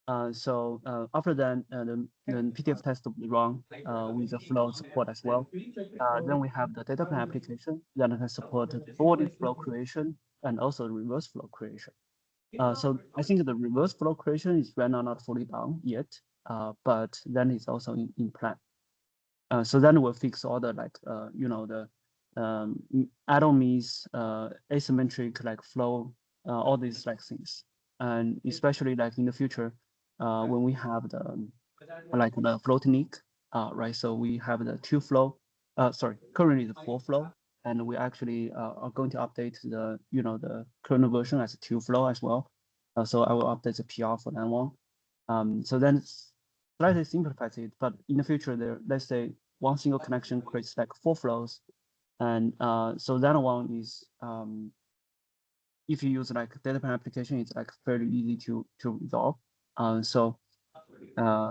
After that, the PDF test will be run with the flow support as well. Then we have the data plan application that can support the forwarding flow creation and also reverse flow creation. So I think the reverse flow creation is right now not fully done yet, but then it's also in plan. So then we'll fix all the the atomies, asymmetric like flow, all these like things, and especially like in the future, when we have the flow technique, right? So we have the two flow, currently the four flow, and we actually are going to update the current version as a two flow as well. So I will update the PR for that one. So then it's slightly simplifies it, but in the future, let's say one single connection creates like four flows, and so that one is if you use like data plan application, it's like fairly easy to resolve.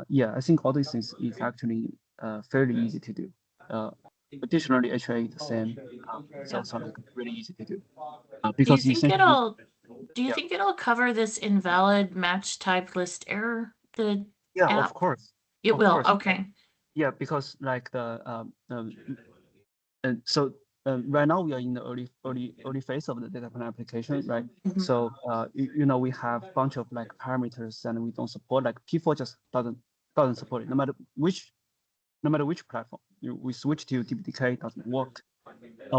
Yeah, I think all these things is actually fairly easy to do. Additionally, HA is the same. It's also like really easy to do because essentially. Do you think it'll cover this invalid match type list error? The Yeah, app? of course. It Of will. course. Okay. Yeah, because like so right now we are in the early phase of the data plan application, right? Mhm. So we have a bunch of like parameters and we don't support, like P4 just doesn't support it, no matter which platform. We switch to DPDK, doesn't work.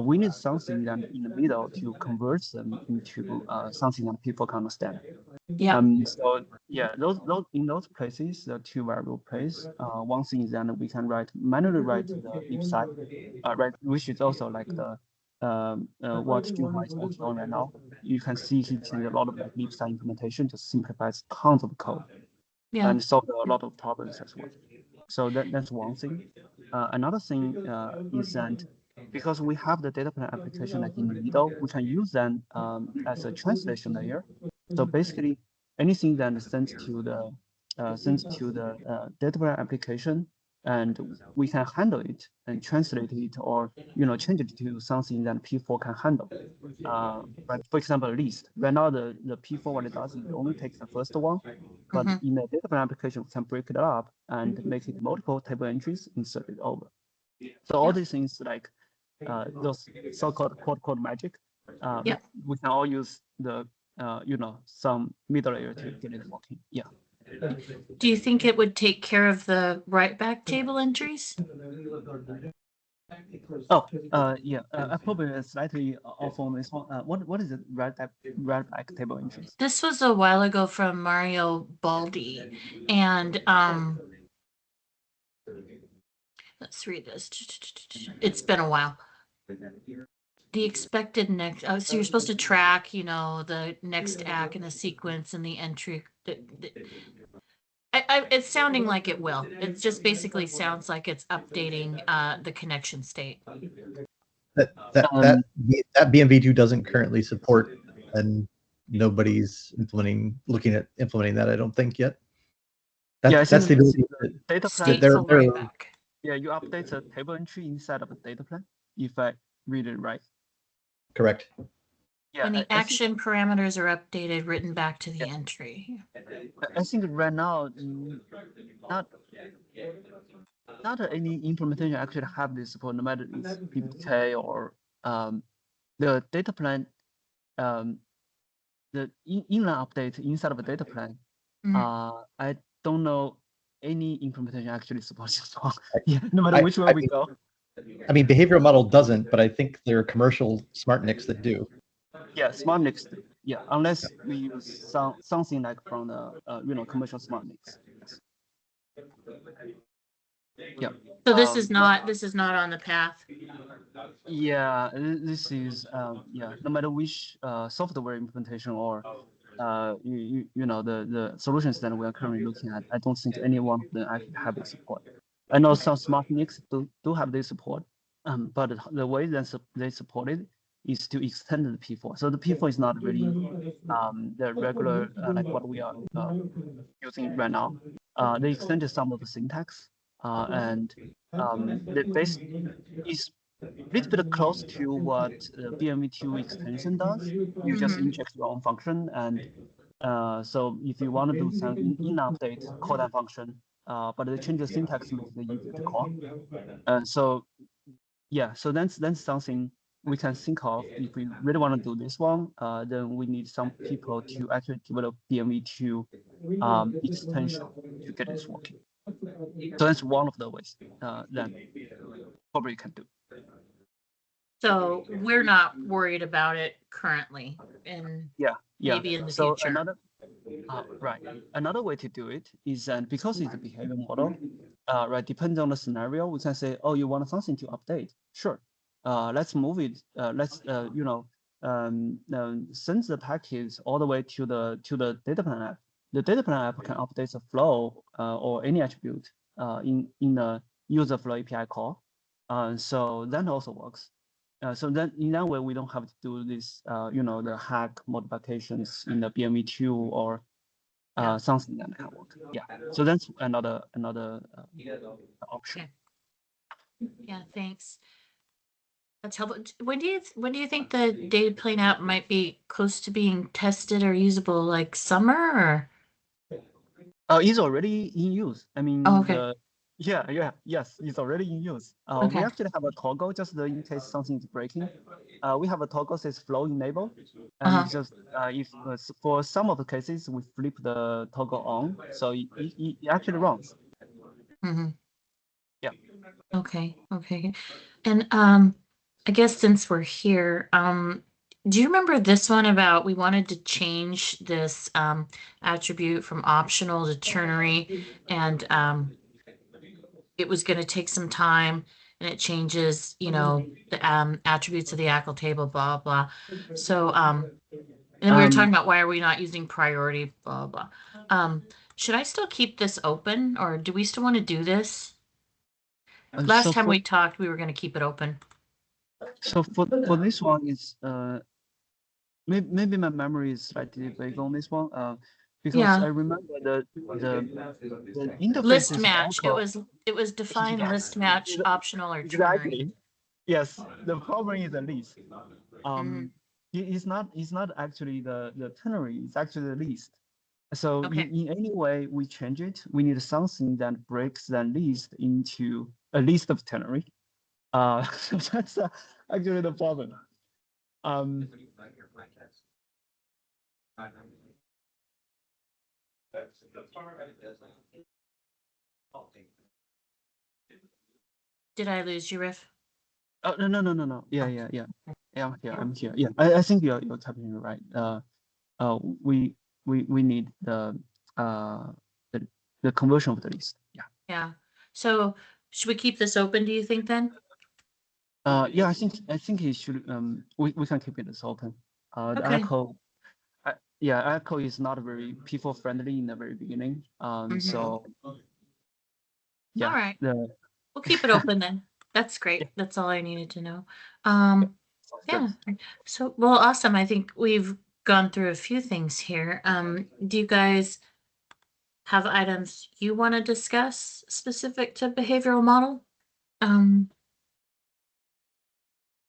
We need something that in the middle to convert them into something that people can understand. Yeah. So yeah, those in those places, the two variable place. One thing is that we can manually write the lib side, right, which is also like the what Junhua is working on right now. You can see he's doing a lot of like lib side implementation, just simplifies tons of code Yeah. and solve a lot of problems as well. So that's one thing. Another thing is that because we have the data plan application like in the middle, we can use them as a translation layer. So basically, anything that is sent to the data plan application, and we can handle it and translate it, or change it to something that P4 can handle. Right. For example, list. Right now, the P4 what it does is it only takes the first one, but Mhm. in the data plan application, we can break it up and make it multiple table entries, insert it over. So all these things like those so-called quote magic, Yeah. we can all use the some middle layer to get it working. Yeah. Do you think it would take care of the write back table entries? Oh, yeah. I probably slightly off on this one. What is it? Red back table entries. This was a while ago from Mario Baldi, and let's read this. It's been a while. The expected next. So you're supposed to track, the next act in the sequence and the entry. It's sounding like it will. It just basically sounds like it's updating the connection state. That that Um, that that BMV2 doesn't currently support, and nobody's looking at implementing that. I don't think yet. yeah, I That's the think ability. data plan. They're, Stateful they're write back. Yeah, you update a table entry inside of a data plan, if I read it right. correct. Yeah, When the I think action parameters are updated, written back to the entry. I think right now not any implementation actually have this support, no matter it's PPK or the data plan, the inline update inside of a data plan. I don't know any implementation actually supports this one. Yeah, no matter which way we go. I mean, behavioral model doesn't, but I think there are commercial smart NICs that do. Yeah, smart NICs. Yeah, unless we use something like from the commercial smart NICs. Yes. Yeah. So this is not on the path. Yeah, this is yeah. No matter which software implementation or the solutions that we are currently looking at, I don't think any one of them actually have this support. I know some smart NICs do have this support, but the way that they support it is to extend the P4. So the P4 is not really the regular like what we are using right now. They extended some of the syntax and the base is a little bit close to what BMV2 extension does. You just inject your own function and So if you want to do some in-update call that function, but they change the syntax makes it easier to call. So yeah, so that's something we can think of. If we really want to do this one, then we need some people to actually develop BMV2 extension to get this working. So that's one of the ways that probably can do. So we're not worried about it currently, and Yeah. maybe in the So future. right. Another way to do it is that because it's a behavior model, right, depending on the scenario, we can say, oh, you want something to update. Sure. Let's move it. Let's send the package all the way to the data plan app. The data plan app can update the flow or any attribute in the user flow API call. So that also works. So then in that way, we don't have to do this, the hack modifications in the BMV2 or something that can work. Yeah. So that's another option. Okay. Yeah, thanks. That's helpful. When do you think the data plane app might be close to being tested or usable? Like summer or? It's already in use. I mean, Oh, okay. Yes, it's already in use. We Okay. actually have a toggle just in case something is breaking. We have a toggle says flow enable, Uh-huh. and just if for some of the cases we flip the toggle on, so it actually runs. Mm-hmm. Yeah. Okay. Okay. And I guess since we're here, do you remember this one about we wanted to change this attribute from optional to ternary, and it was going to take some time, and it changes, the attributes of the ACL table, blah blah. So and then we were talking about why are we not using priority, blah blah. Should I still keep this open, or do we still want to do this? Last time we talked, we were going to keep it open. So for this one is maybe my memory is slightly vague on this one. Because Yeah. I remember the interface List is match. echo. It was defined list match optional or ternary. Exactly. Yes. The problem is the list. It's not actually the ternary. It's actually the list. So Okay. in any way we change it, we need something that breaks that list into a list of ternary. So that's actually the problem. Did I lose you, Riff? Oh no. Yeah. I'm here. Yeah, I think you're typing it right. We need the conversion of the list. Yeah. Yeah. So should we keep this open, do you think then? Yeah, I think it should. We can keep it as open. The Okay. echo. Echo is not very people friendly in the very beginning. So yeah. All right. The We'll keep it open then. That's great. Yeah. That's all I needed to know. Yeah. good. So, well, awesome. I think we've gone through a few things here. Do you guys have items you want to discuss specific to behavioral model?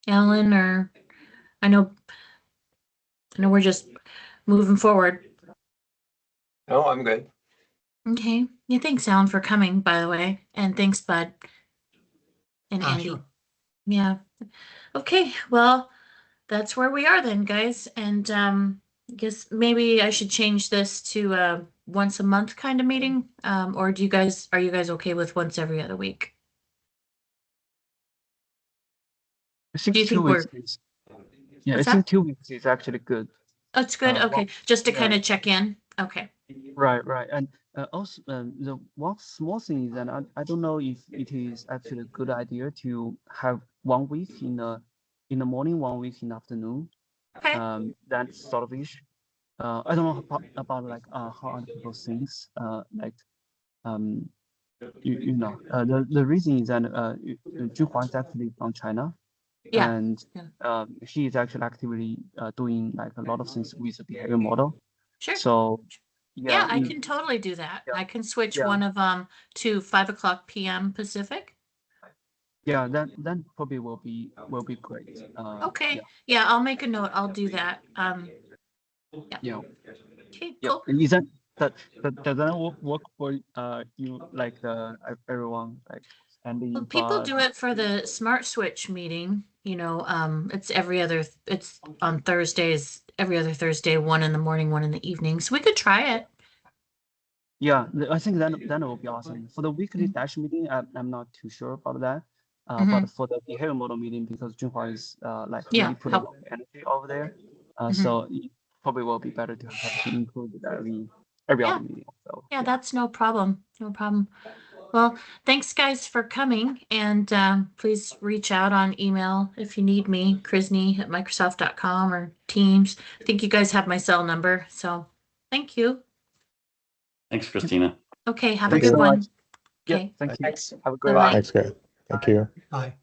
Alan, or I know we're just moving forward. No, I'm good. Okay. Yeah, thanks, Alan, for coming, by the way. And thanks, Bud. And Andy. Sure. Yeah. Okay, well, that's where we are then, guys. And I guess maybe I should change this to a once a month kind of meeting. Or are you guys okay with once every other week? I think Do you 2 think weeks we're is. Yeah, What's I think that? 2 weeks is actually good. Oh, it's good. Okay, just to kind of check in. Okay. Right. And also the one small thing is that I don't know if it is actually a good idea to have 1 week in the morning, 1 week in the afternoon. Okay. That's sort of ish. I don't know about like how other people think. Like the reason is that Junhua is actually from China. Yeah. And he is actually actively doing like a lot of things with the behavior model. Sure. So yeah, I can totally do that. I can switch one of them to 5:00 p.m. Pacific. Yeah, that probably will be great. Okay. Yeah, I'll make a note. I'll do that. Yeah. Okay, Yeah. cool. And isn't that does that work for you, like everyone, like Andy, Well, people Bud? do it for the Smart Switch meeting. It's it's on Thursdays, every other Thursday, 1 in the morning, 1 in the evening. So we could try it. Yeah, I think that will be awesome. For the weekly Mhm. dash meeting, I'm not too sure about that. Mhm. But for the behavior model meeting, because Junhua is like Yeah, really put a help. lot of energy over there, Mhm. so it probably will be better to have to include it every Yeah. other meeting. So Yeah, that's no problem. No problem. Well, thanks guys for coming, and please reach out on email if you need me, krisney@microsoft.com or Teams. I think you guys have my cell number, so thank you. Thanks, Christina. Okay, have a Thanks good so one. much. Yeah, Okay, thank you. Thanks. Have a great Bye-bye. one. Thanks, guys. Thank you. Bye.